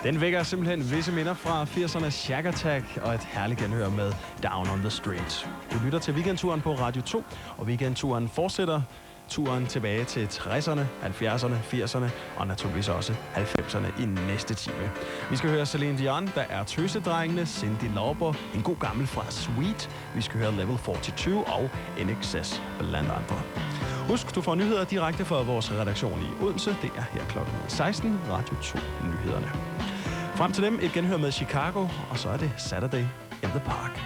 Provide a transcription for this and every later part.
Den vækker simpelthen visse minder fra 80'erne Shack Attack og et herligt genhør med Down on the Street. Du lytter til Weekendturen på Radio 2, og Weekendturen fortsætter turen tilbage til 60'erne, 70'erne, 80'erne og naturligvis også 90'erne i næste time. Vi skal høre Celine Dion, der er Tøsedrengene, Cyndi Lauper, en god gammel fra Sweet. Vi skal høre Level 42 og NXS blandt andre. Husk, du får nyheder direkte fra vores redaktion i Odense. Det er her klokken 16, Radio 2 Nyhederne. Frem til dem et genhør med Chicago, og så er det Saturday in the Park.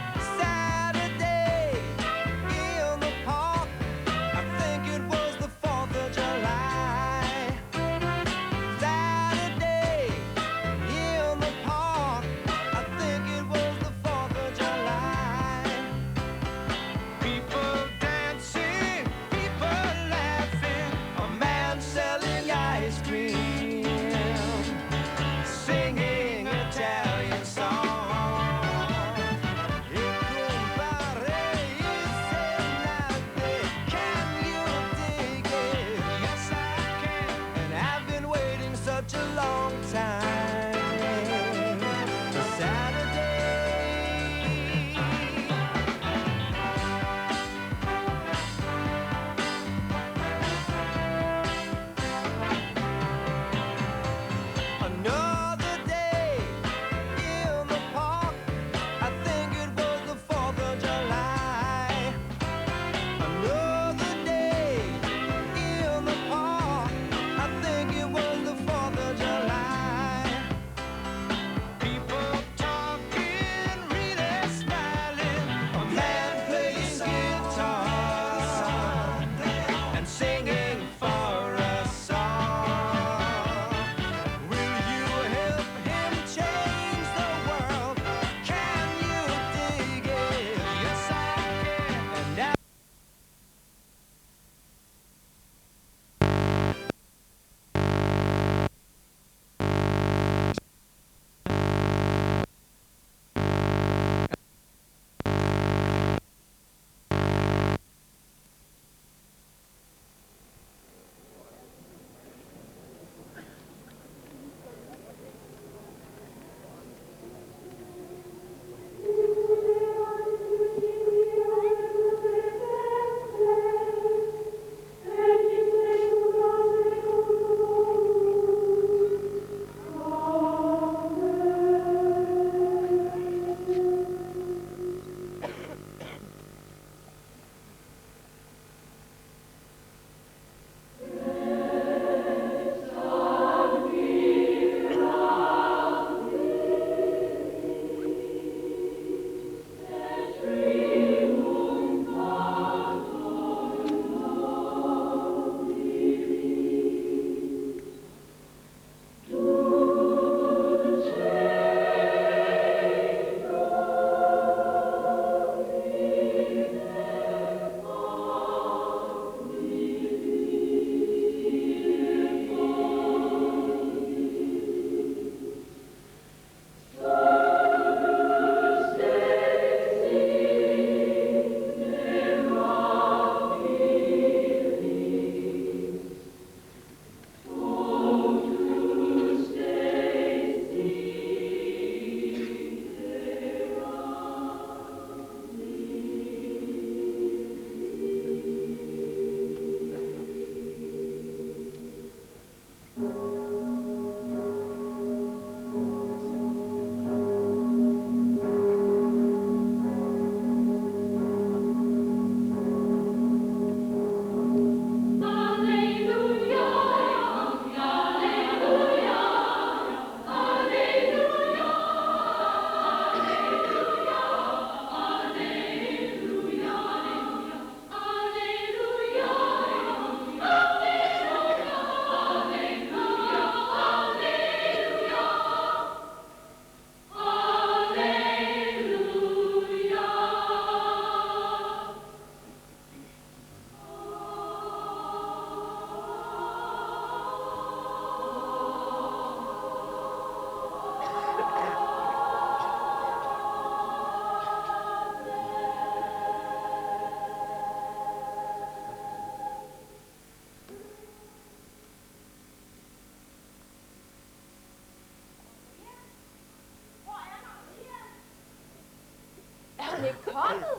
er kommet.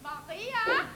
Maria!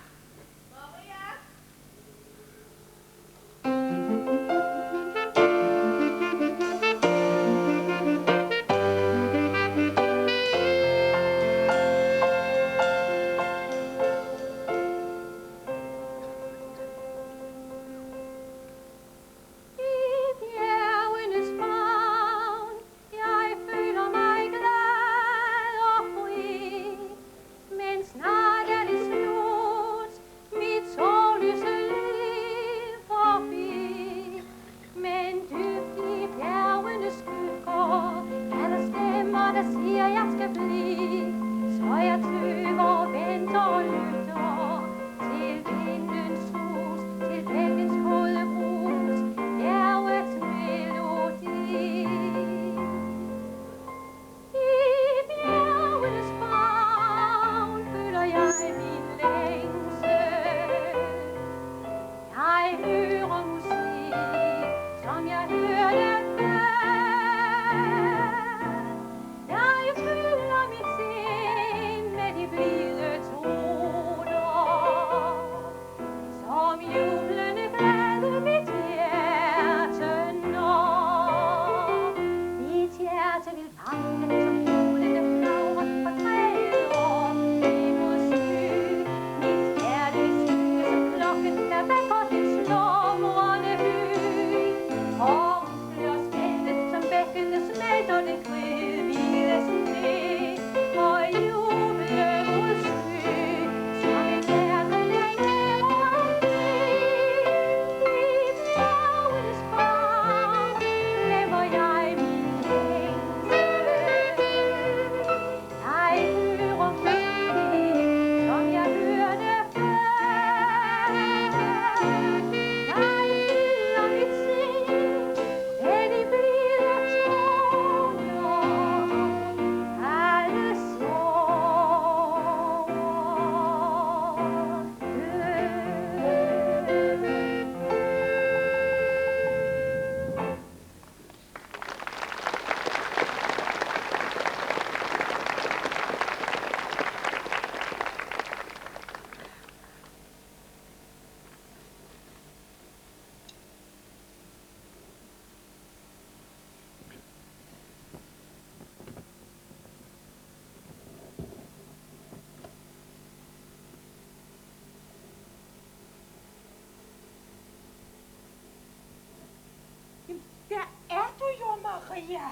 Der er du jo, Maria.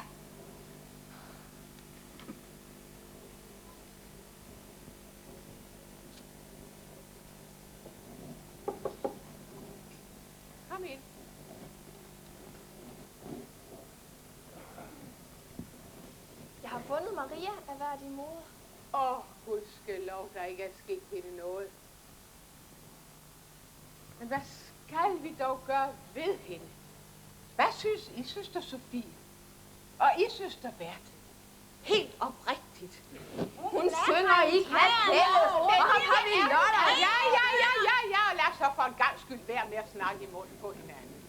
Kom ind. Jeg har fundet Maria af hver din mor. Gudskelov, der ikke er sket hende noget. Men hvad skal vi dog gøre ved hende? Hvad synes I, søster Sofie? Og I, søster Berthe? Helt oprigtigt. Hun synger i kapellet, og har vi lotter. Ja, lad os så for en gang skyld være med at snakke i munden på hinanden.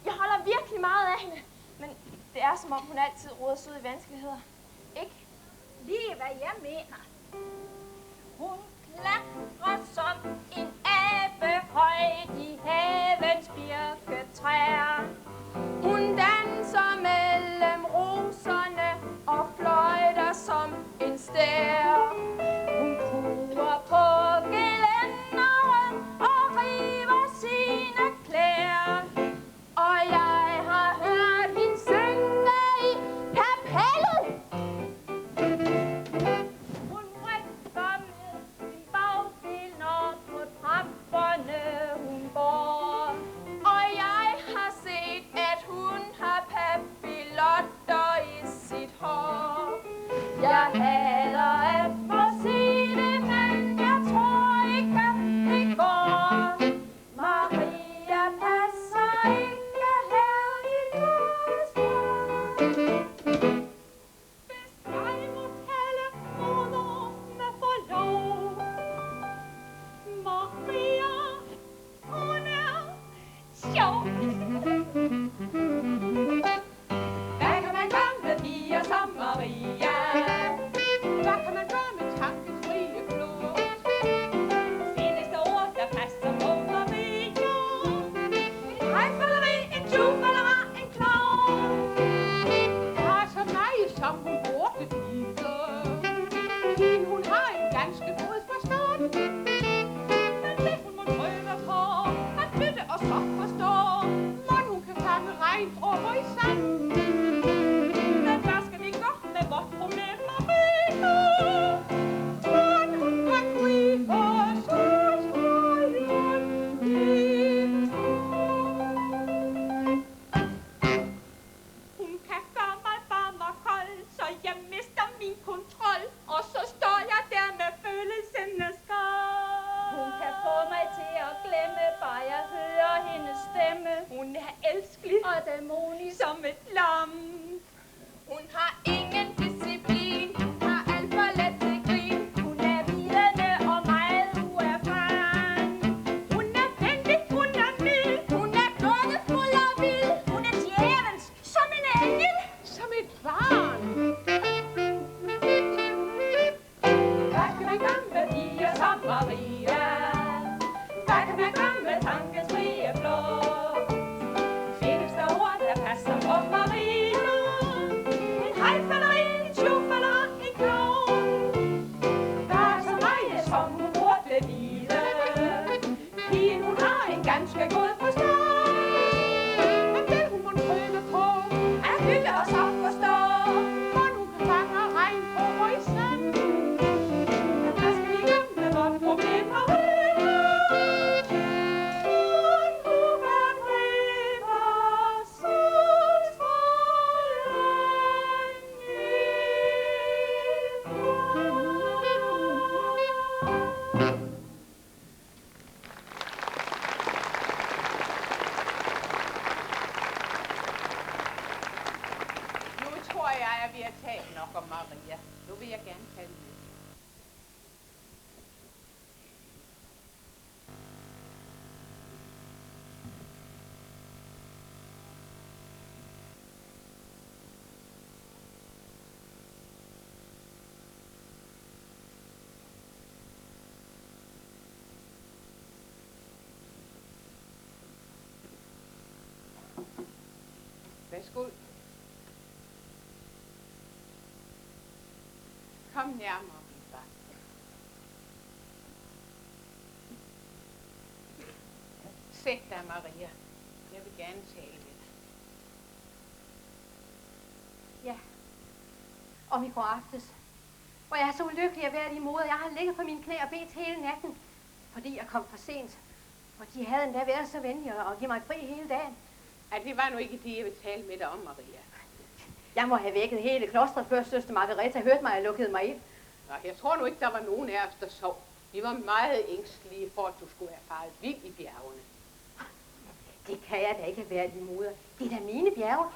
Jeg holder virkelig meget af hende, men det er som om hun altid roder sig ud i vanskeligheder. Ikke? Lige hvad jeg mener. Hun klatrer som en abe højt i havens birketræer. Hun danser mellem roserne og fløjter som en stær. Hun kuer på gelænderen og river sine klæder. Og jeg har hørt hende synge i kapellet. Hun rykker med sin bagdel, når på trapperne hun går. Og jeg har set hygge os op og stå. Mon hun kan fange regn på horisonten. Der skal vi i gang med vort problem og vi har talt nok om Maria. Nu vil jeg gerne kalde det. Værsgo. Kom nærmere, min barn. Sæt dig, Maria. Jeg vil gerne tale med dig. Ja. Om i går aftes. Hvor jeg er så ulykkelig at være i moder. Jeg har ligget på mine knæ og bedt hele natten, fordi jeg kom for sent. Og de havde endda været så venlige at give mig fri hele dagen. Ja, det var nu ikke det, jeg vil tale med dig om, Maria. Jeg må have vækket hele klostret, før søster Margareta hørte mig og lukkede mig ind. Nå, jeg tror nu ikke, der var nogen af os, der sov. Vi var meget ængstelige for, at du skulle være faret vild i bjergene. Det kan jeg da ikke, værdige moder. Det er da mine bjerge.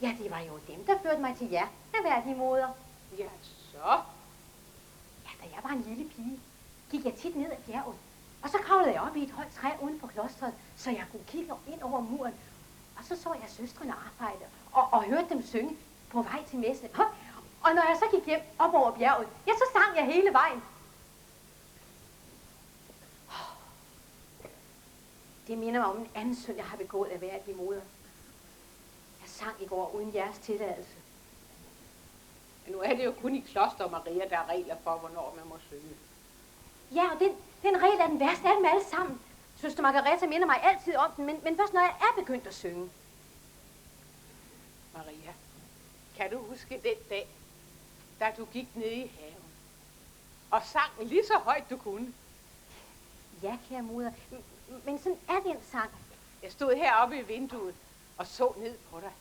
Ja, det var jo dem, der førte mig til jer, værdige moder. Ja, så. Ja, da jeg var en lille pige, gik jeg tit ned ad bjerget. Og så kravlede jeg op i et højt træ uden for klostret, så jeg kunne kigge ind over muren. Og så jeg søstrene arbejde og hørte dem synge på vej til messen. Og når jeg så gik hjem op over bjerget, ja, så sang jeg hele vejen. Det minder mig om en anden synd, jeg har begået af værdig moder. Jeg sang i går uden jeres tilladelse. Men nu er det jo kun i kloster, Maria, der er regler for, hvornår man må synge. Ja, og den regel er den værste af dem alle sammen. Søster Margareta minder mig altid om den, men først når jeg er begyndt at synge. Maria, kan du huske den dag, da du gik ned i haven og sang lige så højt du kunne? Ja, kære moder, men sådan er det en sang. Jeg stod heroppe i vinduet og så ned på dig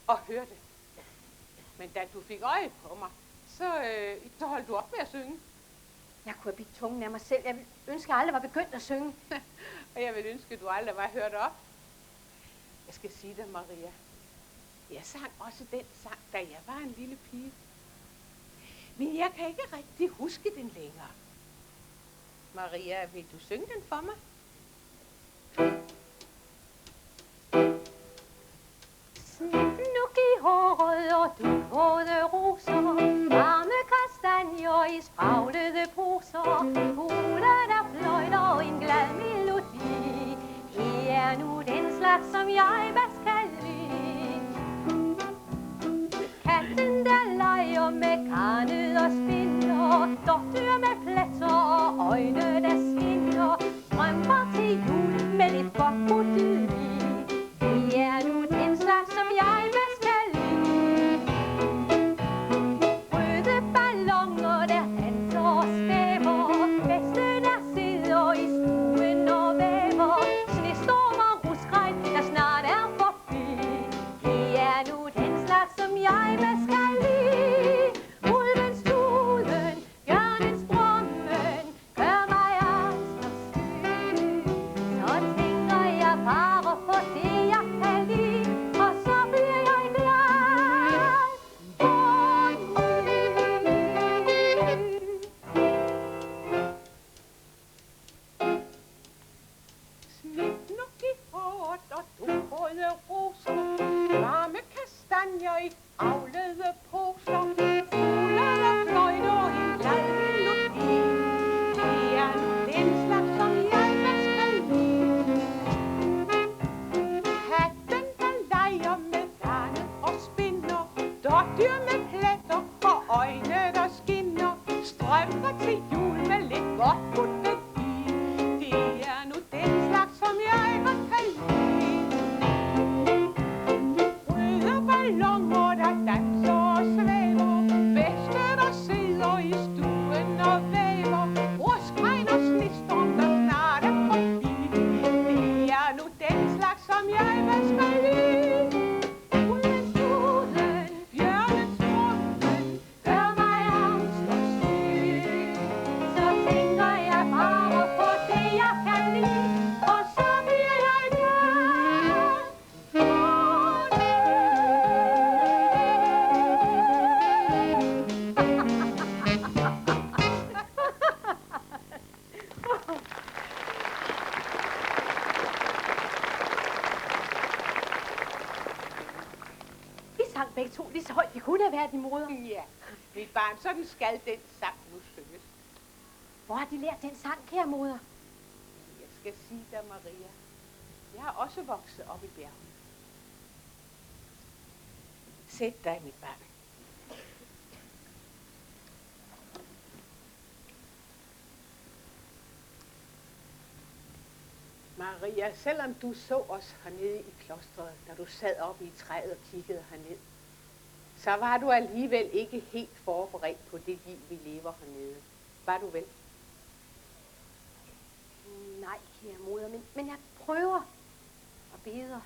og hørte. Men da du fik øje på mig, så holdt du op med at synge. Jeg kunne have bidt tungen af mig selv. Jeg ville ønske, at jeg aldrig var begyndt at synge. Og jeg vil ønske, at du aldrig var hørt op. Jeg skal sige dig, Maria. Jeg sang også den sang, da jeg var en lille pige. Men jeg kan ikke rigtig huske den længere. Maria, vil du synge den for mig? Snuk i håret og dukrøde roser, varme kastanjer i spraglede poser, fugle der fløjter en glad melodi. Det er nu den slags, som jeg bedst kan lide. Katten der leger med garnet og spinner, dårdyr med pletter og øjne der skinner, drømmer til jul med lidt godt bodili. Det er nu den slags, som jeg bedst kan lide. Røde balloner der danser og svæver, bedste der sidder i stuen og væver, snestorm og ruskregn der snart er forbi. Det er nu den slags, som jeg bedst kan lide. Ulvens tuden, bjørnens brummen, gør mig angst og syg. Så tænker jeg bare sang begge to lige så højt, vi kunne have været i moder. Ja, mit barn, sådan skal den sang nu synges. Hvor har de lært den sang, kære moder? Jeg skal sige dig, Maria, jeg har også vokset op i bjergene. Sæt dig, mit barn. Maria, selvom du så os hernede i klostret, da du sad oppe i træet og kiggede herned, så var du alligevel ikke helt forberedt på det liv, vi lever hernede. Var du vel? Nej, kære moder, men jeg prøver og beder.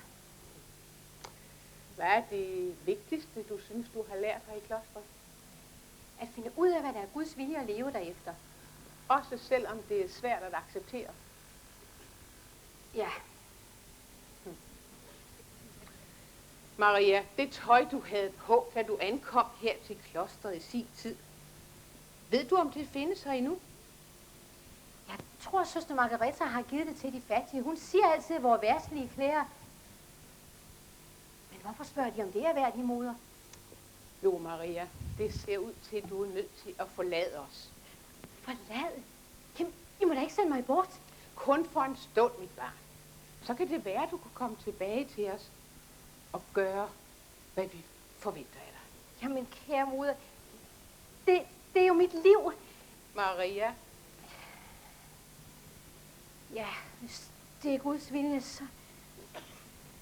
Hvad er det vigtigste, du synes, du har lært her i klostret? At finde ud af, hvad der er Guds vilje at leve derefter. Også selvom det er svært at acceptere. Ja. Maria, det tøj, du havde på, da du ankom her til klostret i sin tid. Ved du, om det findes her endnu? Jeg tror, søster Margareta har givet det til de fattige. Hun siger altid, at vores værtslige klæder. Men hvorfor spørger de, om det er værd i moder? Jo, Maria, det ser ud til, at du er nødt til at forlade os. Forlade? Jamen, I må da ikke sende mig bort. Kun for en stund, mit barn. Så kan det være, at du kan komme tilbage til os og gøre, hvad vi forventer af dig. Jamen, kære moder, det er jo mit liv. Maria, Ja, hvis det er Guds vilje, så...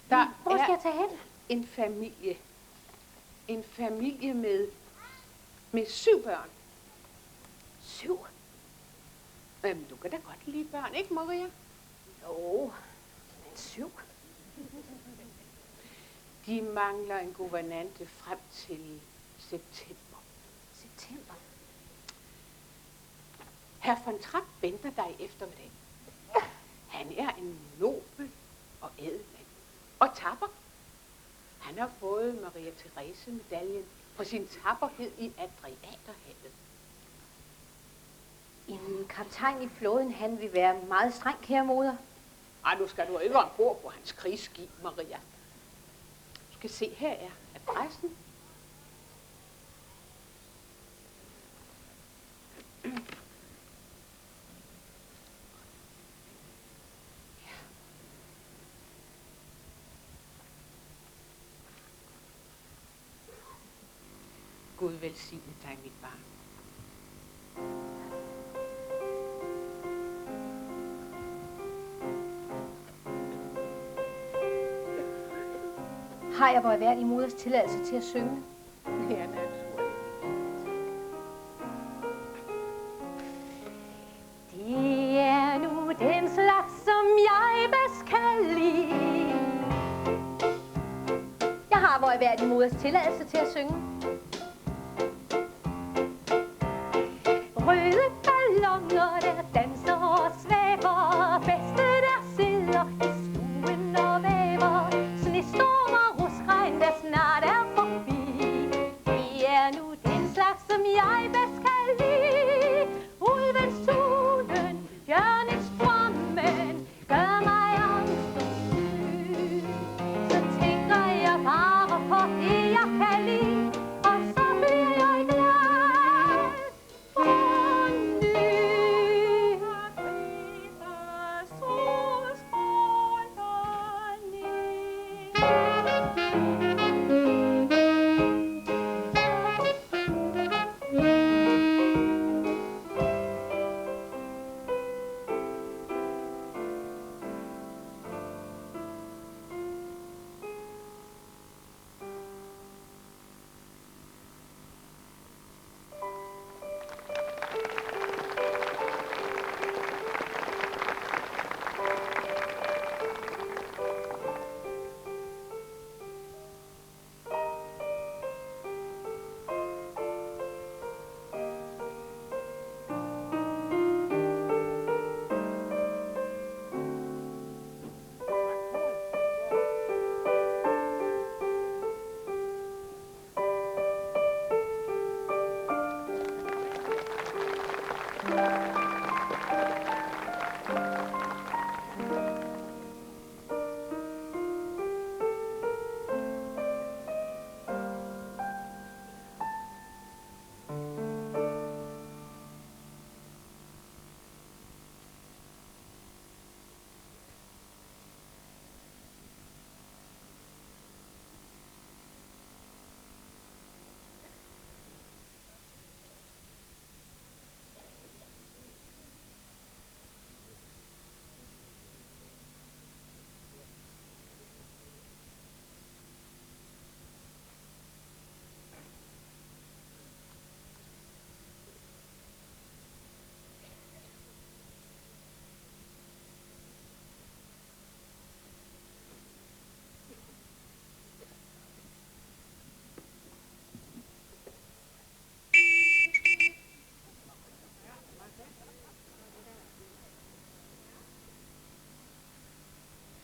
der Hvor skal jeg er tage hen? en familie. En familie med 7 børn. 7? Du kan da godt lide børn, ikke, Maria? Jo, men 7. De mangler en guvernante frem til september. September. Herr von Trapp venter dig i eftermiddag. Han er en nobel og ædel mand. Og tapper. Han har fået Maria Therese-medaljen for sin tapperhed i Adriaterhavet. En kaptajn i flåden, han vil være meget streng, kære moder. Ej, nu skal du ikke ombord på hans krigsskib, Maria. Du skal se, her er adressen. Gud velsigne dig, mit barn. Har jeg vores værd i moders tilladelse til at synge? Ja, naturligt. Det er nu den slags, som jeg bedst kan lide. Jeg har vores værd i moders tilladelse til at synge. Røde balloner, der danser og svæver. Bedste, der sidder i stuen og væver. Snestorm og ruskregn, der snart er forbi. Det er nu den slags, som jeg bedst kan lide. Ulvens tunen, bjørnets drømmen, gør mig angst og syg. Så tænker jeg bare på det, jeg kan lide, og så bliver jeg glad for ny.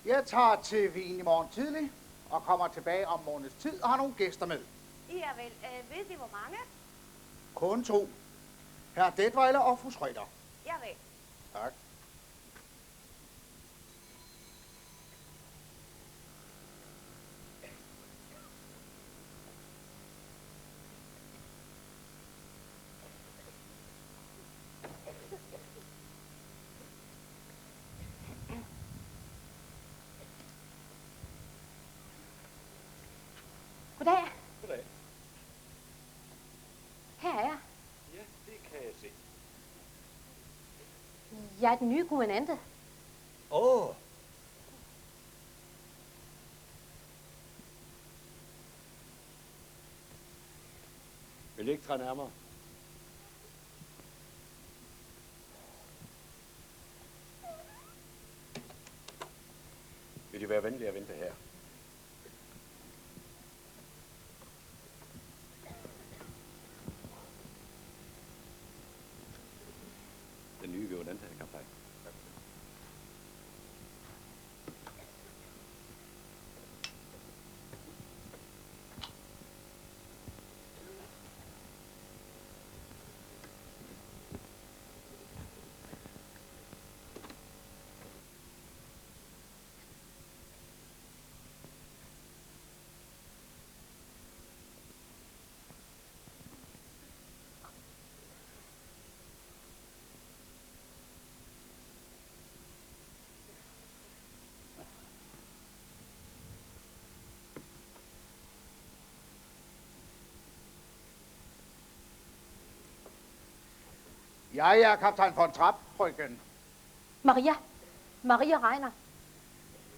Jeg tager til Wien i morgen tidlig og kommer tilbage om måneds tid og har nogle gæster med. Ja vel, ved de hvor mange? Kun 2. Herr Detweiler og fru Schrøder. Ja vel. Tak. Goddag. Goddag. Her er jeg. Ja, det kan jeg se. Jeg er den nye guvernante. Åh. Vil I ikke træde nærmere? Vil I være venlige at vente her? Den nye guvernante, herr kaptajn. Jeg er kaptajn von Trapp, frøken. Maria. Maria Reiner.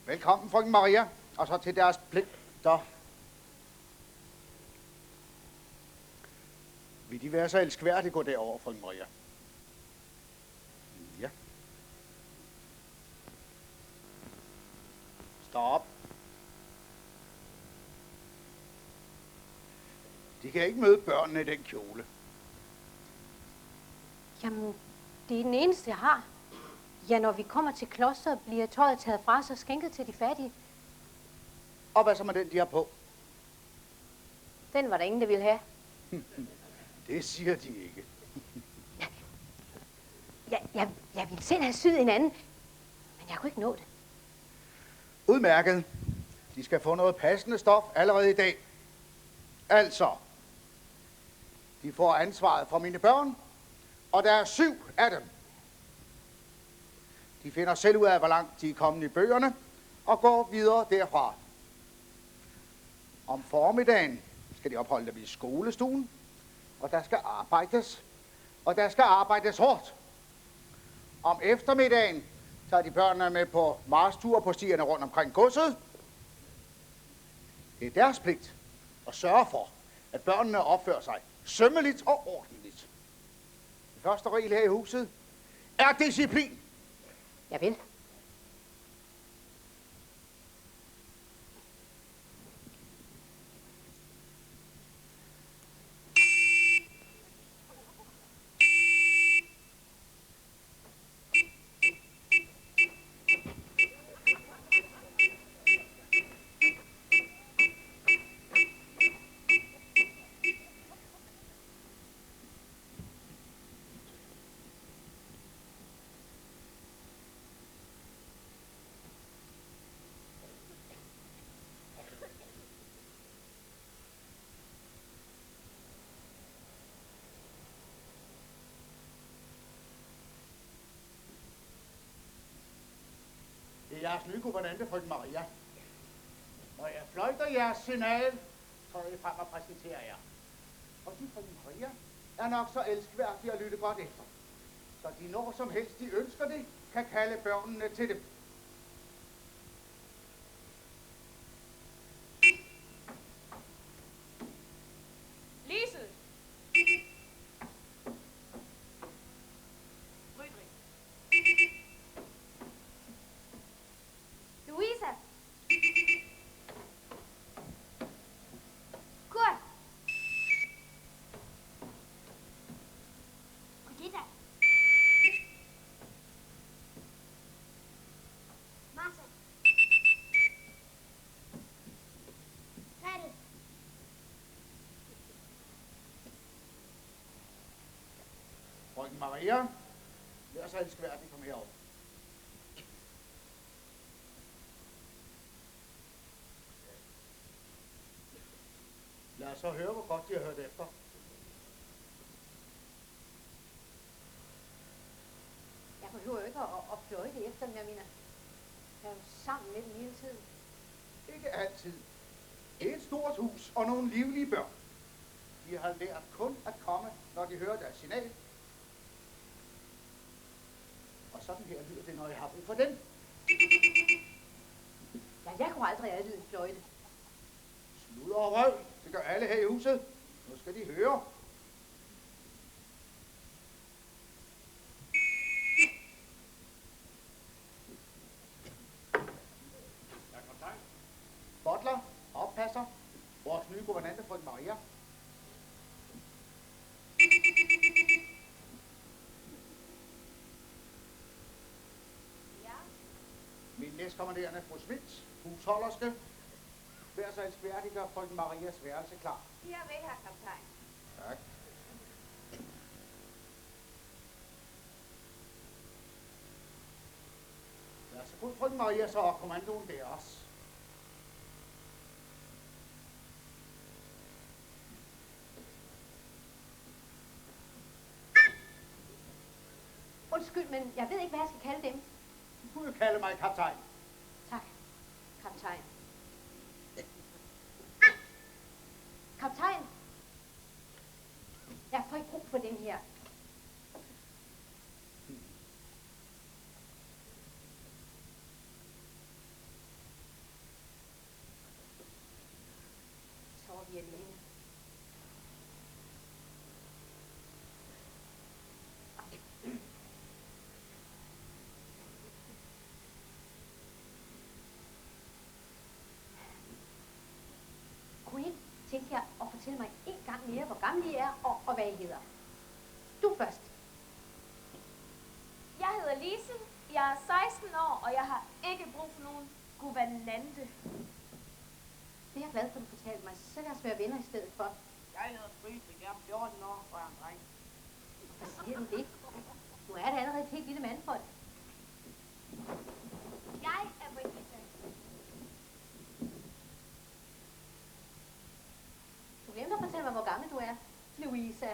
Velkommen, frøken Maria. Og så til deres pligter. Vil de være så elskværdige gå derover, frøken Maria? Ja. Stop. De kan ikke møde børnene i den kjole. Jamen, det er den eneste, jeg har. Ja, når vi kommer til klosteret, bliver tøjet taget fra os og skænket til de fattige. Og hvad så med den, de har på? Den var der ingen, der ville have. Det siger de ikke. Jeg ville selv have syet en anden, men jeg kunne ikke nå det. Udmærket. De skal få noget passende stof allerede i dag. Altså, de får ansvaret for mine børn, og der er 7 af dem. De finder selv ud af, hvor langt de er kommet i bøgerne, og går videre derfra. Om formiddagen skal de opholde dem i skolestuen, og der skal arbejdes, og der skal arbejdes hårdt. Om eftermiddagen tager de børnene med på marstur på stierne rundt omkring godset. Det er deres pligt at sørge for, at børnene opfører sig sømmeligt og ordentligt. Den første regel her i huset er disciplin. Jeg vil. Det er jeres nye guvernante, frøken Maria. Når jeg fløjter jeres signal, træder jeg frem og præsenterer jer. Og de, frøken Maria, er nok så elskværdige at lytte godt efter. Så de når som helst de ønsker det, kan kalde børnene til dem. Lisel. Rydrik. Louisa. Kurt. Brigitta. Frøken Maria, vær så elskværdig, kom herop. Lad os så høre, hvor godt de har hørt efter. Jeg behøver jo ikke at fløjte efter dem, jeg mener. Jeg er jo sammen med dem hele tiden. Ikke altid. Det er et stort hus og nogle livlige børn. De har lært kun at komme, når de hører deres signal. Og sådan her lyder det, når jeg har brug for den. Ja, jeg kunne aldrig have en fløjte. Sludder og røv. Det gør alle her i huset. Nu skal de høre. Butler, oppasser, vores nye guvernante, frøken Maria. Ja, Min næstkommanderende, fru Schmidt, husholderske. Vær så elskværdig, gør frøken Marias værelse klar. jeg vil have kaptajn. Tak. Vær så god, frøken Maria, så er kommandoen der også. Undskyld, men jeg ved ikke, hvad jeg skal kalde dem. Du kunne jo kalde mig kaptajn. Tak, kaptajn. Kaptajn! Jeg får ikke brug for den her. Så er vi alene. Kunne I ikke tænke jer at fortælle mig en gang mere, hvor gamle I er, og hvad I hedder? Du først. Jeg hedder Lise, jeg er 16 år, og jeg har ikke brug for nogen guvernante. Det er jeg glad for, du fortalte mig. Så lad os være venner i stedet for. Jeg hedder Friedrich, jeg er 14 år, og jeg er en dreng. Hvad siger du det? Nu er det allerede et helt lille mandfolk. Jeg er Brigitte. Du glemte at fortælle mig, hvor gammel du er, Louisa.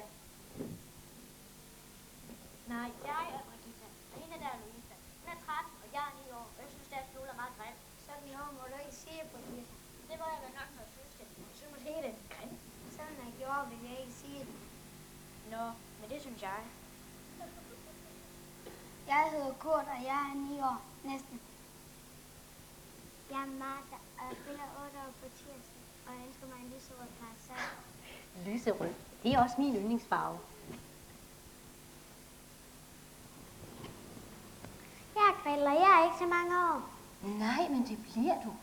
Nej, jeg er Brigitte, og hende der er Louisa. Hun er 13, og jeg er 9 år, og jeg synes, deres skole er meget grim. Sådan i år må du ikke sige, Brigitte. Det må jeg vel nok, når jeg synes det. Jeg synes måske, det er grim. Sådan jeg gjorde, vil jeg ikke sige det. Nå, men det synes jeg. Jeg hedder Kurt, og jeg er 9 år. Næsten. Jeg er Martha, og jeg fylder 8 år på tirsdag, og jeg ønsker mig en lyserød parasol. Lyserød. Det er også min yndlingsfarve. Jeg er kvæler, jeg er ikke så mange år. Nej, men det bliver du.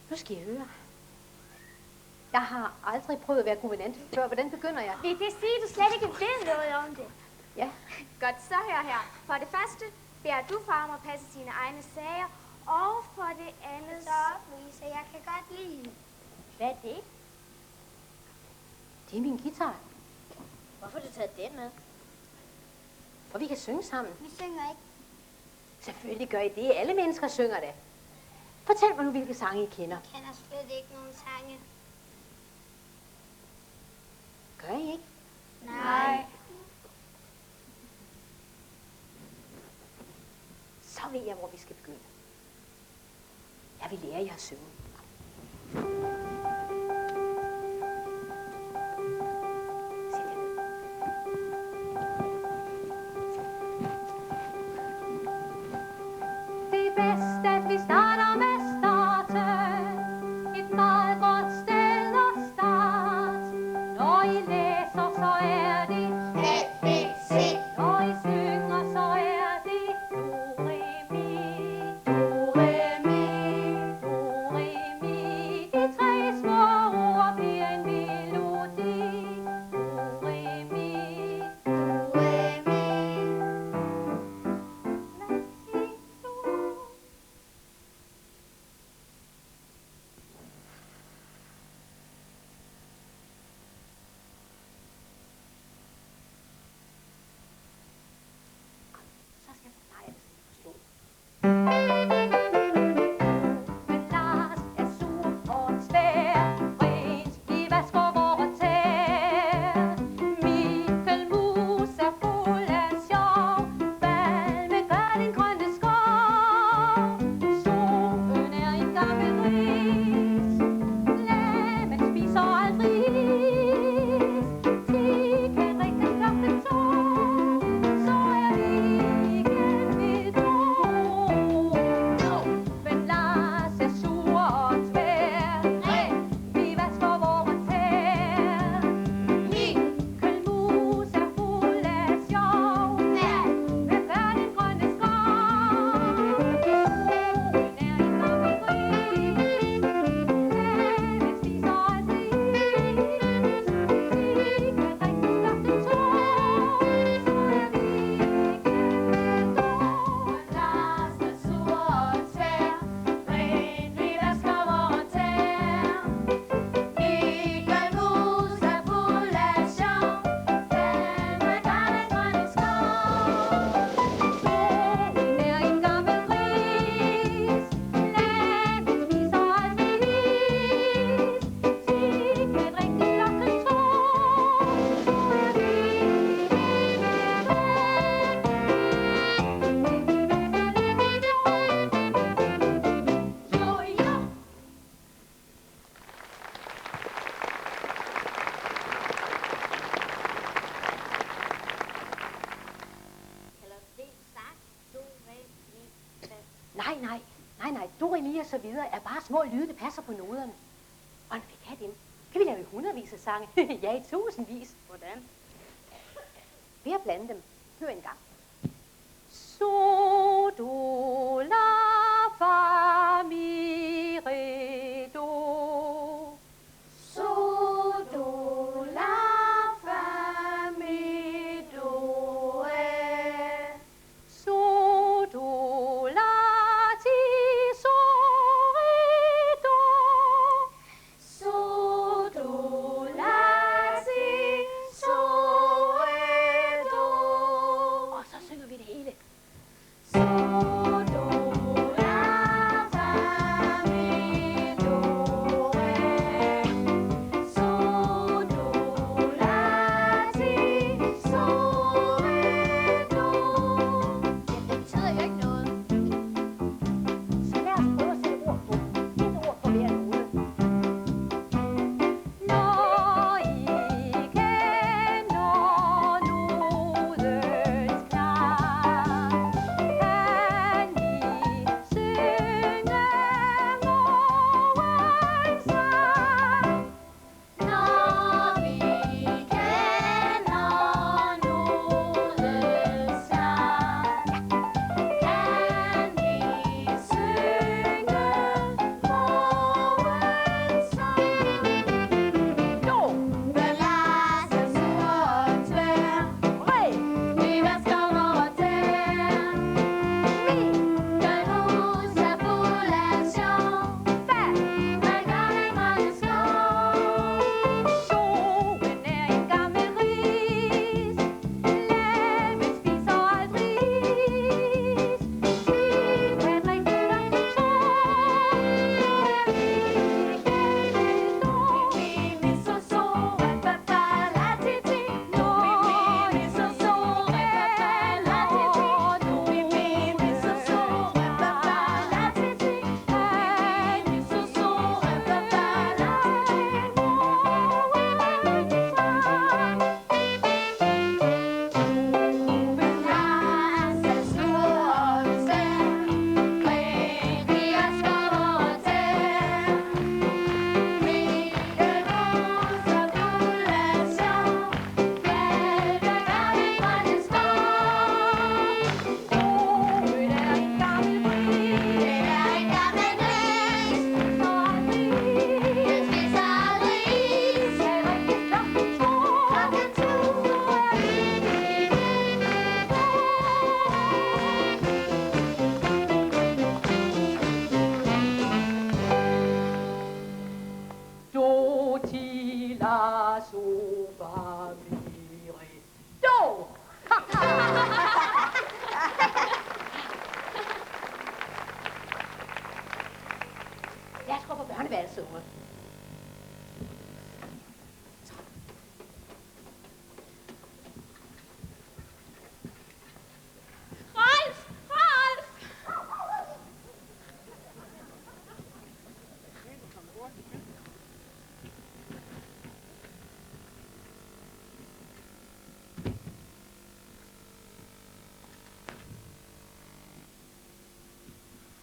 Nu skal I høre. Jeg har aldrig prøvet at være guvernante før. Hvordan begynder jeg? Vil det sige, at du slet ikke ved noget om det? Ja. Godt, så hør her. For det første beder du far om at passe sine egne sager, og for det andet... Så op, Louise, jeg kan godt lide det. Hvad er det? Det er min guitar. Hvorfor har du taget den med? For vi kan synge sammen. Vi synger ikke. Selvfølgelig gør I det. Alle mennesker synger det. Fortæl mig nu, hvilke sange I kender. Jeg kender slet ikke nogen sange. Gør I ikke? Nej. Så ved jeg, hvor vi skal begynde. Jeg vil lære jer at synge. Sæt jer ned. Det er bedst, at vi starter med starten. Et meget godt sted at starte. Når I læser, så er det ABC. Når I synger, så er det do, re, mi. Do, re, mi. Do, re, Nej, do-re-mi og så videre er bare små lyde, der passer på noderne. Og når vi kan dem, kan vi lave hundredvis af sange. Ja, i tusindvis. Hvordan? Ved at blande dem. Hør en gang. So, do, la, fa, mi, re, do. So, do, la, fa, mi, do, re. So, do, la, ti, so, re, do. So, do, la, si, so, re, do. Og så synger vi det hele. So, do, la, fa, mi, do, re. So, do, la, si, so, re, do. Ja, det betyder jo ikke noget. Så lad os prøve at sætte ord på. Et ord på hver node. Når I kender nodens klang, kan I synge morgensang. Når vi kender nodens sang, kan vi synge morgensang. Do, Belast sur og tvær, re, vi vasker vore tær. mi, Den hus er fuld af sjov, fa. man gør det grønne skov. Solen er en gammel ris. Laven spiser aldrig is. Vi kan drikke den til sol. Mi, mi, so, so, re, fa, fa, la, ti, ti. Mi, mi, so, so, re, fa, fa, la, ti, ti. Mi, mi, so, so, re, fa, fa, la, ti, ti. Mi, so, so, re, fa, fa, la, Belast sur og tvær, vi vasker vore tær. Den hus er fuld af sjov, hjelpe gør det grønne skov. Solen er en gammel ris. Det er en gammel gris, Den spiser aldrig is. den spiser aldrig is. Skal drikke klokken 2. Klokken 2 er Do, ti, la, so, fa, mi, re, do. Lad os gå på børneværelset, unge. Rolf! Rolf!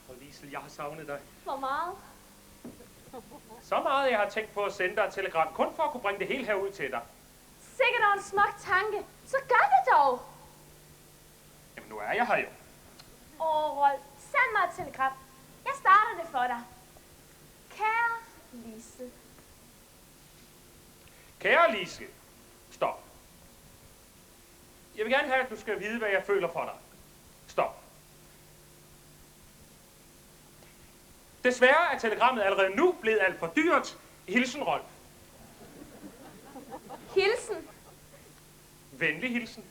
Og Liesel, jeg har savnet dig. Hvor meget? Så meget, jeg har tænkt på at sende dig et telegram, kun for at kunne bringe det hele herud til dig. Sikkert dog en smuk tanke. Så gør det dog. Jamen, nu er jeg her jo. Rolf, send mig et telegram. Jeg starter det for dig. Kære Lise. Kære Lise, stop. Jeg vil gerne have, at du skal vide, hvad jeg føler for dig. Stop. Desværre er telegrammet allerede nu blevet alt for dyrt. Hilsen, Rolf. Hilsen. Venlig hilsen.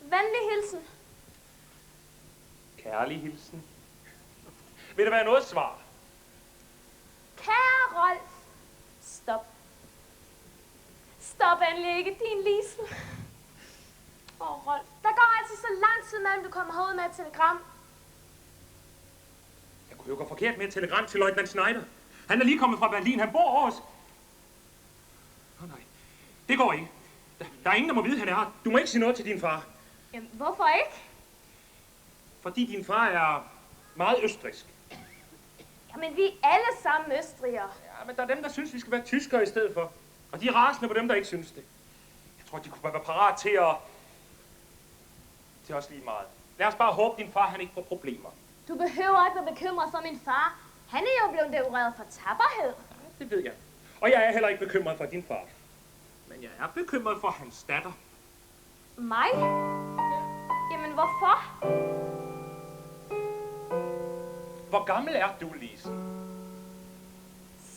Venlig hilsen. Kærlig hilsen. Vil der være noget svar? Kære Rolf. Stop. Stop endelig ikke, din Lise. Rolf, der går altid så lang tid mellem du kommer herud med et telegram. Jeg kunne jo gå forkert med et telegram til løjtnant Schneider. Han er lige kommet fra Berlin. Han bor over os. Nej, det går ikke. Der er ingen, der må vide, han er her. Du må ikke sige noget til din far. Jamen, hvorfor ikke? Fordi din far er Meget østrigsk. Jamen, vi er alle sammen østrigere. Ja, men der er dem, der synes, vi skal være tyskere i stedet for. Og de er rasende på dem, der ikke synes det. Jeg tror, de kunne være parat til at... til os lige meget. Lad os bare håbe, din far han ikke får problemer. Du behøver ikke være bekymret for min far. Han er jo blevet dekoreret for tapperhed. Ja, det ved jeg. Og jeg er heller ikke bekymret for din far. Men jeg er bekymret for hans datter. Mig? Jamen, hvorfor? Hvor gammel er du, Lise?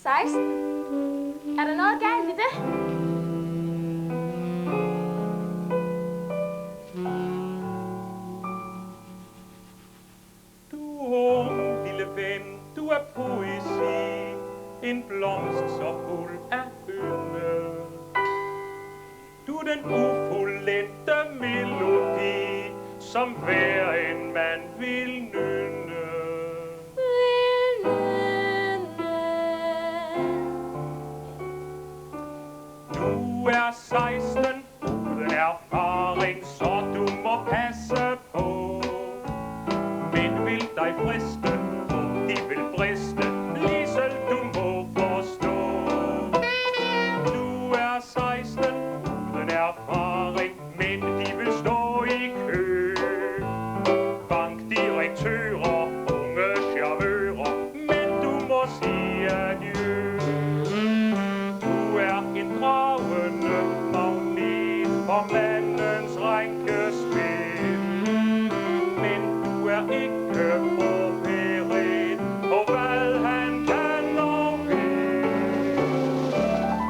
16. Er der noget galt i det? Du er poesi, en blomst så fuld af ynde. Du er den ufuldendte melodi, som hver en mand vil nynne. Du er 16 uden erfaring, så du må passe på. Men vil dig friste, de vil briste, Lisel, du må forstå. Du er 16 uden erfaring, men de vil stå i kø. Bankdirektører, unge charmører, men du må sige adieu. Du er en dragende magnet for mandens rænkespil, men du er ikke forberedt på hvad han kan og vil.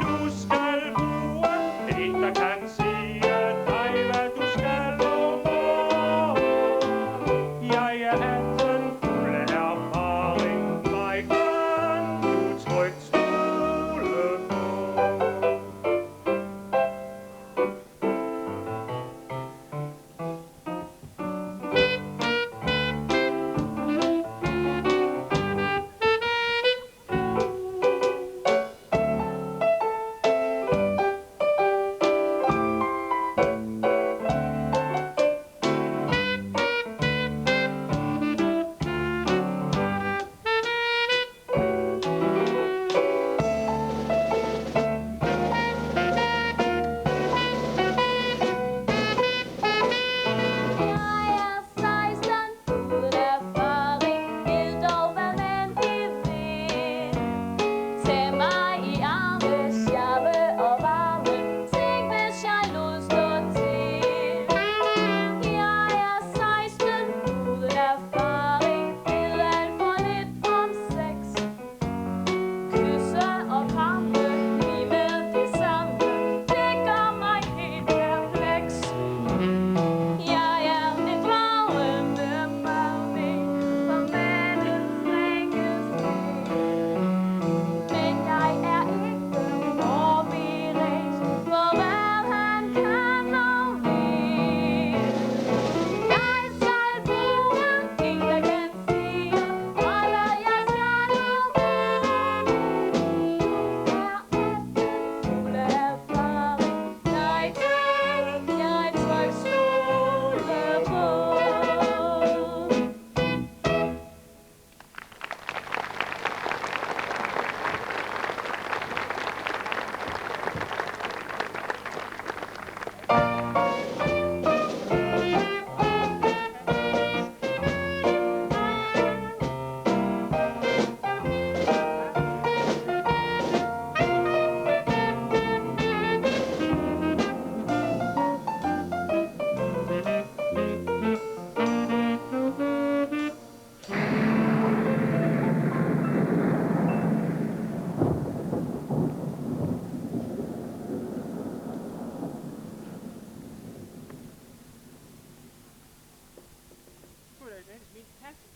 Du skal bruge det, der kan sige dig, hvad du skal og må. Jeg er 18 fuld af erfaring, mig kan du trygt stole på.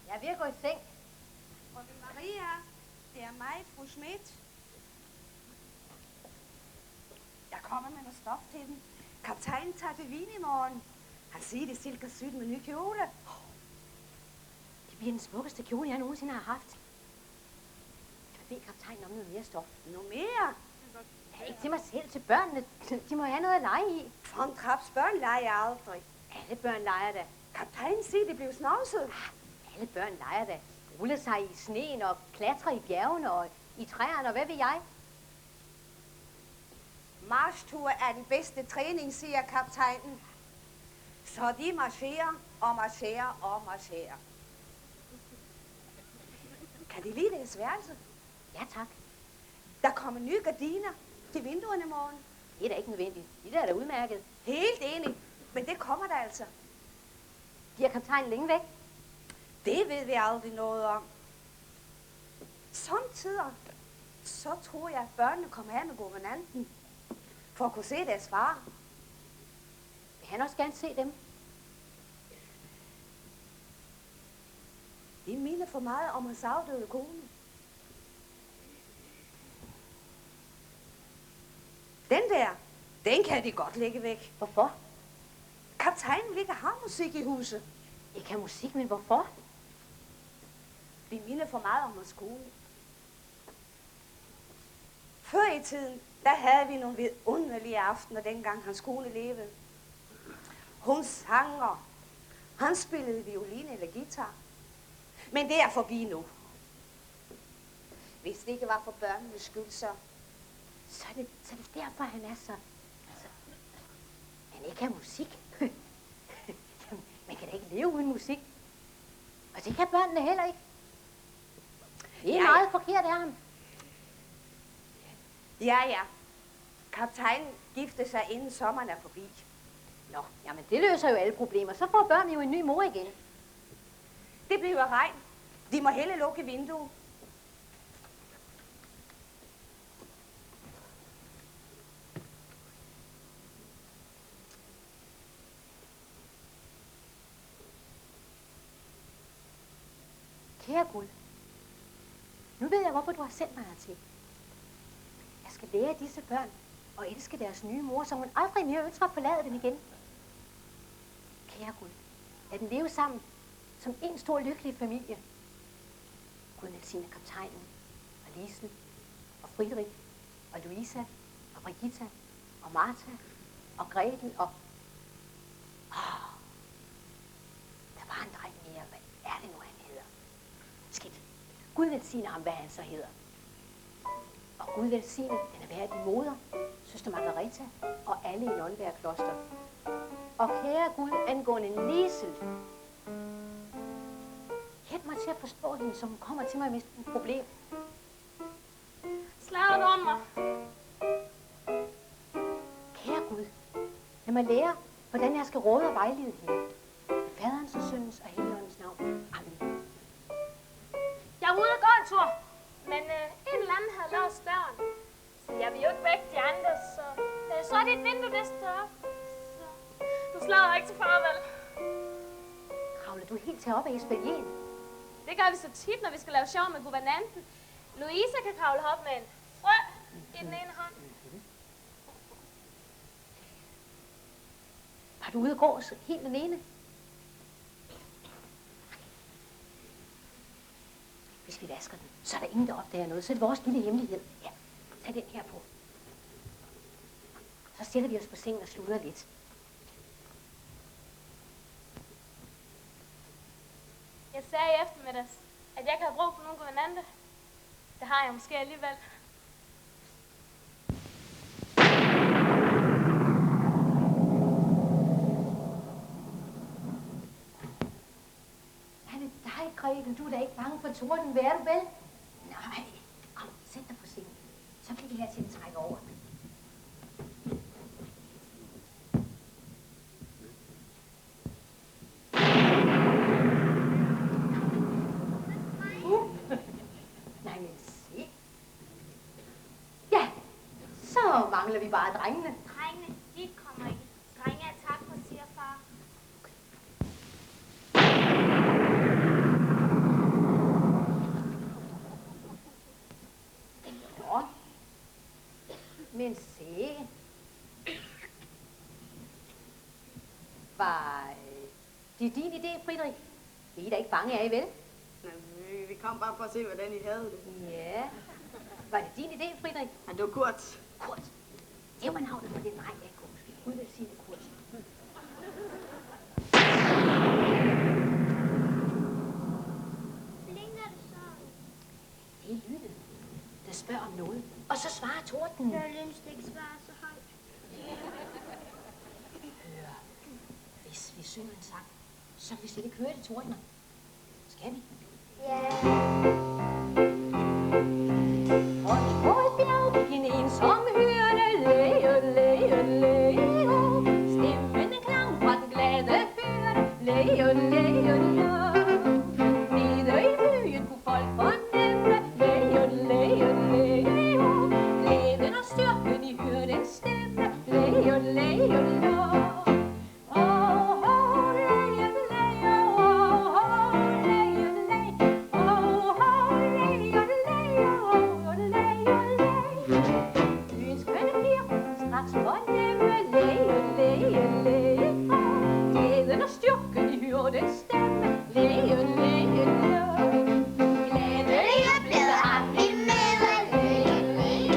Jeg er ved at gå i seng. Frøken Maria, det er mig, fru Schmidt. Jeg kommer med noget stof til den. Kaptajnen tager til Wien i morgen. Han siger, det er silkesyden med ny kjole. Det bliver den smukkeste kjole, jeg nogensinde har haft. Jeg vil bede kaptajnen om noget mere stof. Noget mere? Ja, ikke til mig selv, til børnene. De må have noget at lege i. Von Traps børn leger aldrig. Alle børn leger da. Kaptajnen siger, det bliver snavset. Alle børn leger da. Ruller sig i sneen og klatrer i bjergene og i træerne, og hvad ved jeg? Marchtur er den bedste træning, siger kaptajnen. Så de marcherer og marcherer og marcherer. Kan de lide deres værelse? Ja, tak. Der kommer nye gardiner til vinduerne i morgen. Det er da ikke nødvendigt. De der er da udmærket. Helt enig. Men det kommer der altså. Bliver kaptajnen længe væk? Det ved vi aldrig noget om. Samtidig så tror jeg, at børnene kommer her med guvernanten for at kunne se deres far. Vil han også gerne se dem? De minder for meget om hans afdøde kone. Den kan de godt lægge væk. Hvorfor? Kaptajnen vil ikke have musik i huset. Ikke have musik, men hvorfor? De minder for meget om hans kone. Før i tiden, der havde vi nogle vidunderlige aftener, dengang hans kone levede. Hun sanger. Han spillede violin eller guitar. Men det er forbi nu. Hvis det ikke var for børnenes skyld, så er det derfor, han er så... Altså, han ikke har musik. Jamen, man kan da ikke leve uden musik. Og det kan børnene heller ikke. Det er meget forkert af ham. Ja. Kaptajnen gifter sig inden sommeren er forbi. Nå, jamen det løser jo alle problemer. Så får børnene jo en ny mor igen. Det bliver regn. De må hellere lukke vinduet. Kære Gud, nu ved jeg, hvorfor du har sendt mig hertil. Jeg skal lære disse børn at elske deres nye mor, så hun aldrig mere ønsker at forlade dem igen. Kære Gud, lad dem leve sammen som en stor lykkelig familie. Gud velsigne kaptajnen, og Lisel, og Friedrich, og Louisa, og Brigitta, og Martha, og Gretel, og... der var en dreng mere. Hvad er det nu, han hedder? Skidt. Gud velsigne ham, hvad han så hedder. Og Gud velsigne den erhverdige moder, søster Margareta, og alle i Nonberg Kloster. Og kære Gud, angående Lisel, hjælp mig til at forstå hende, så hun kommer til mig med et problem. Slaget om mig. Kære Gud, lad mig lære, hvordan jeg skal råde og vejlede hende. I faderens og søndens og helligåndens navn. Amen. Jeg var ude og gå en tur, men en eller anden havde låst døren. Så jeg vil jo ikke vække de andre, så er det et vindue, der står op. Så du slager ikke til farvel. Kravler du helt til op af espalien? Det gør vi så tit, når vi skal lave sjov med guvernanten. Louisa kan kravle op med en frø i den ene hånd. Var du ude at gå helt alene? Hvis vi vasker den, så er der ingen, der opdager noget. Så er det vores lille hemmelighed. Ja, tag den her på. Så stiller vi os på sengen og slutter lidt. Jeg sagde i eftermiddags, at jeg kan have brug for nogle guvernante. Det har jeg måske alligevel. Nej, Gretel, du er da ikke bange for torden, hvad er du vel? Nej, kom, sæt dig på sengen. Så kan det her til at trække over. Nej, men se. Ja, så mangler vi bare drengene. Drengene, de kommer ikke. Drenge er tak for, siger far. Men se. Var det er din idé, Friedrich? I er da ikke bange af, vel? Nej, vi kom bare for at se, hvordan I havde det. Ja. Var det din idé, Friedrich? Ja, det var Kurt. Kurt. Det var navnet på den dreng, jeg ikke kunne huske. Gud vil sige det, Kurt. der spørger om noget, og så svarer torden. Jeg vil ønske ikke svare så højt. Hør, hvis vi synger en sang, så vi slet ikke høre det tordner. Skal vi? Ja. Og på et bjerg gik en ensom hyrde, læge. Stemmen klang fra den glade hyrde, læge. Nede i byen kunne folk fornemme, læge. Glæden og styrken i hyrdens stemme, læge. Glæden og styrken i hyrdens stemme, læge. Glæde er blevet aflig med, læge.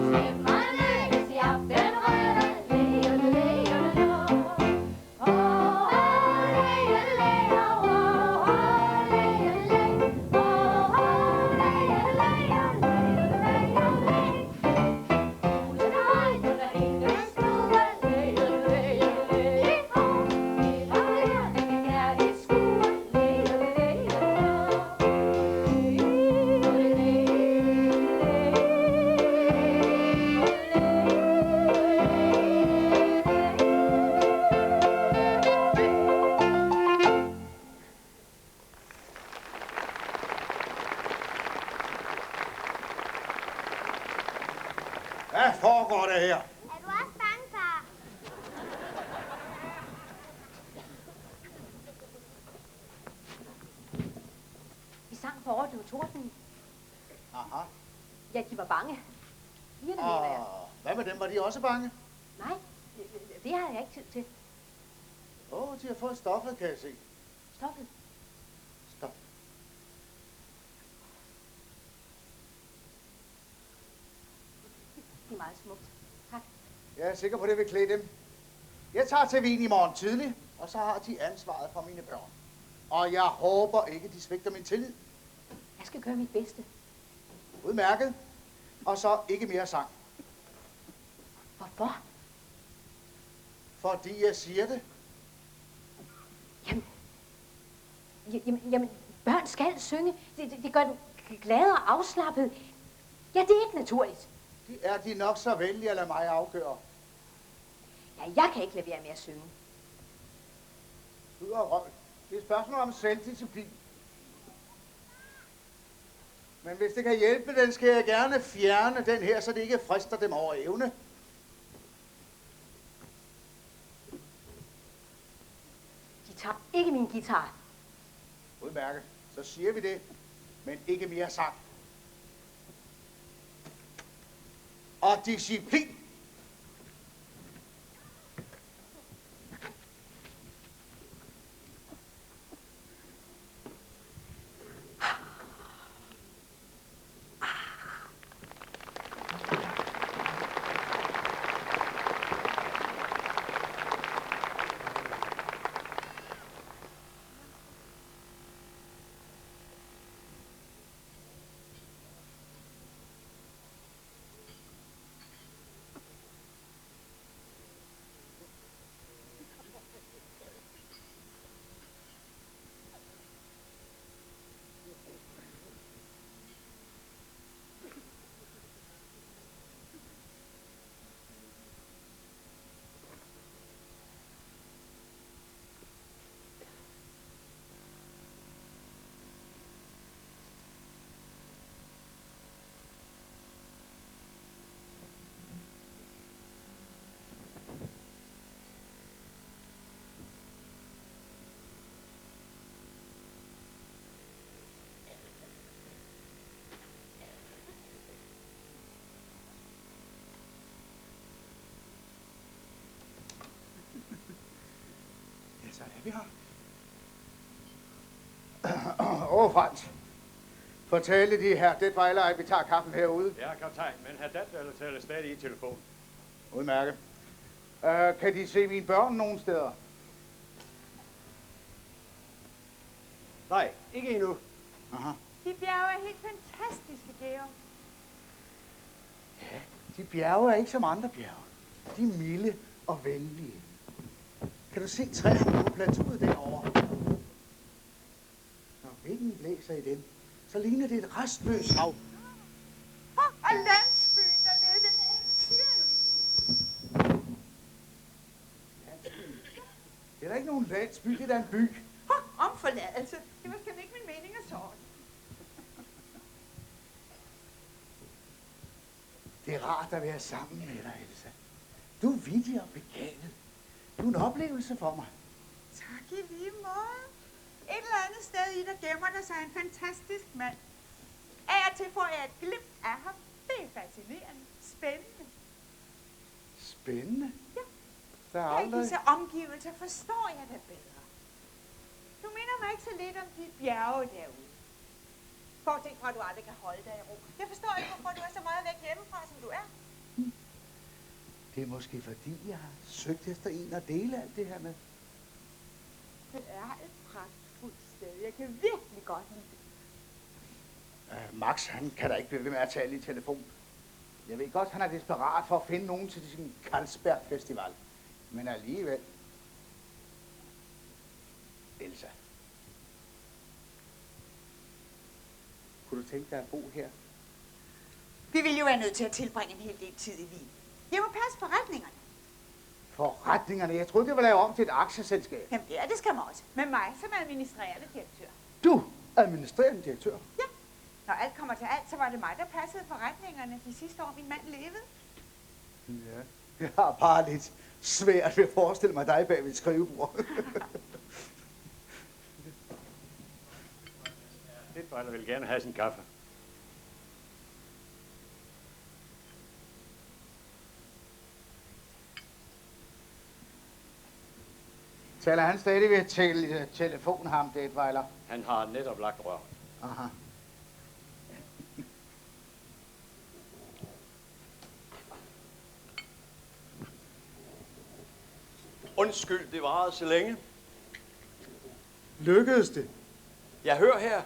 Stemmerne i aftenrøde, læge. Hvad foregår der her? Er du også bange, far? Vi sang for overdøve torden. Aha. Ja, de var bange. Pigerne mener jeg. Og hvad med dem? Var de også bange? Nej, det havde jeg ikke tid til. De har fået stoffet, kan jeg se. Stoppet. Stop. Det er meget smukt. Tak. Jeg er sikker på, det vil klæde dem. Jeg tager til Wien i morgen tidlig, og så har de ansvaret for mine børn. Og jeg håber ikke, de svigter min tillid. Jeg skal gøre mit bedste. Udmærket. Og så ikke mere sang. Hvorfor? Fordi jeg siger det. Jamen, børn skal synge. Det gør dem glade og afslappet. Ja, det er ikke naturligt. De er de nok så venlige at lade mig afgøre. Ja, jeg kan ikke lade være med at synge. Ud og røv. Det er et spørgsmål om selvdisciplin. Men hvis det kan hjælpe, den skal jeg gerne fjerne den her, så det ikke frister dem over evne. De tager ikke min guitar. Udmærket. Så siger vi det. Men ikke mere sang. Og disciplin. Så er vi her. Frans. Fortælle de her Detweiler, at vi tager kaffen herude. Ja, kaptajn, men herr Detweiler taler stadig i telefon. Udmærket. Kan de se mine børn nogen steder? Nej, ikke endnu. Aha. De bjerge er helt fantastiske, Georg. Ja, de bjerge er ikke som andre bjerge. De er milde og venlige. Kan du se træerne på plateauet derovre? Når vinden blæser i dem, så ligner det et restløst hav. Og landsbyen dernede, den er syrlig. Landsbyen? Det er da ikke nogen landsby, det er da en by. Om forladelse. Det var skam ikke min mening at sådan. Det er rart at være sammen med dig, Elsa. Du er vittig og begavet. Du er en oplevelse for mig. Tak i lige måde. Et eller andet sted i der gemmer der sig en fantastisk mand. Af og til får jeg et glimt af ham. Det er fascinerende. Spændende. Spændende? Ja. Der er Her i aldrig... disse omgivelser forstår jeg det bedre. Du minder mig ikke så lidt om de bjerge derude. Bortset fra, at du aldrig kan holde dig i ro. Jeg forstår ikke, hvorfor du er så meget væk hjemmefra, som du er. Det er måske fordi, jeg har søgt efter en at dele alt det her med. Det er et pragtfuldt sted. Jeg kan virkelig godt lide det. Max, han kan da ikke blive ved med at tale i telefon. Jeg ved godt, han er desperat for at finde nogen til sin Carlsberg Festival. Men alligevel... Elsa. Kunne du tænke dig at bo her? Vi ville jo være nødt til at tilbringe en hel del tid i Wien. Jeg må passe forretningerne. Forretningerne? Jeg troede, det var lavet om til et aktieselskab. Jamen det skal man også. Med mig som administrerende direktør. Du, administrerende direktør? Ja. Når alt kommer til alt, så var det mig, der passede forretningerne de sidste år, min mand levede. Ja, jeg har bare lidt svært ved at forestille mig dig bag ved et skrivebord. Ditweiler vil gerne have sin kaffe. Taler han stadigvæk til telefon, ham, Ditweiler? Han har netop lagt rør. Aha. Undskyld, det varede så længe. Lykkedes det? Jeg hører her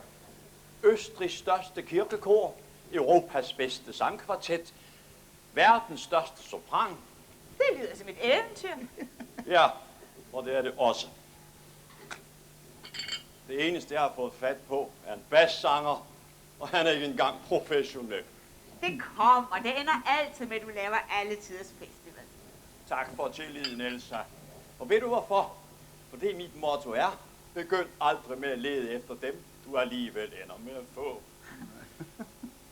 Østrigs største kirkekor, Europas bedste sangkvartet, verdens største sopran. Det lyder som et eventyr. Ja, og det er det også. Det eneste, jeg har fået fat på, er en bassanger, og han er ikke engang professionel. Det kommer. Det ender altid med, at du laver alle tiders festival. Tak for tilliden, Elsa. Og ved du hvorfor? Fordi mit motto er, begynd aldrig med at lede efter dem, du alligevel ender med at få.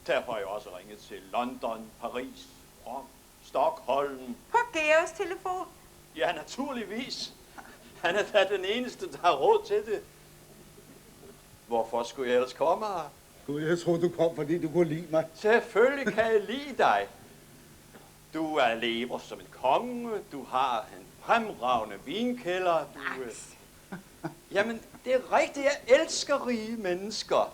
Derfor har jeg også ringet til London, Paris, Rom, Stockholm. På Georgs telefon? Ja, naturligvis. Han er da den eneste, der har råd til det. Hvorfor skulle jeg ellers komme her? Gud, jeg troede, du kom, fordi du kunne lide mig. Selvfølgelig kan jeg lide dig. Du er lever som en konge, du har en fremragende vinkælder, du... Jamen, det er rigtigt, jeg elsker rige mennesker.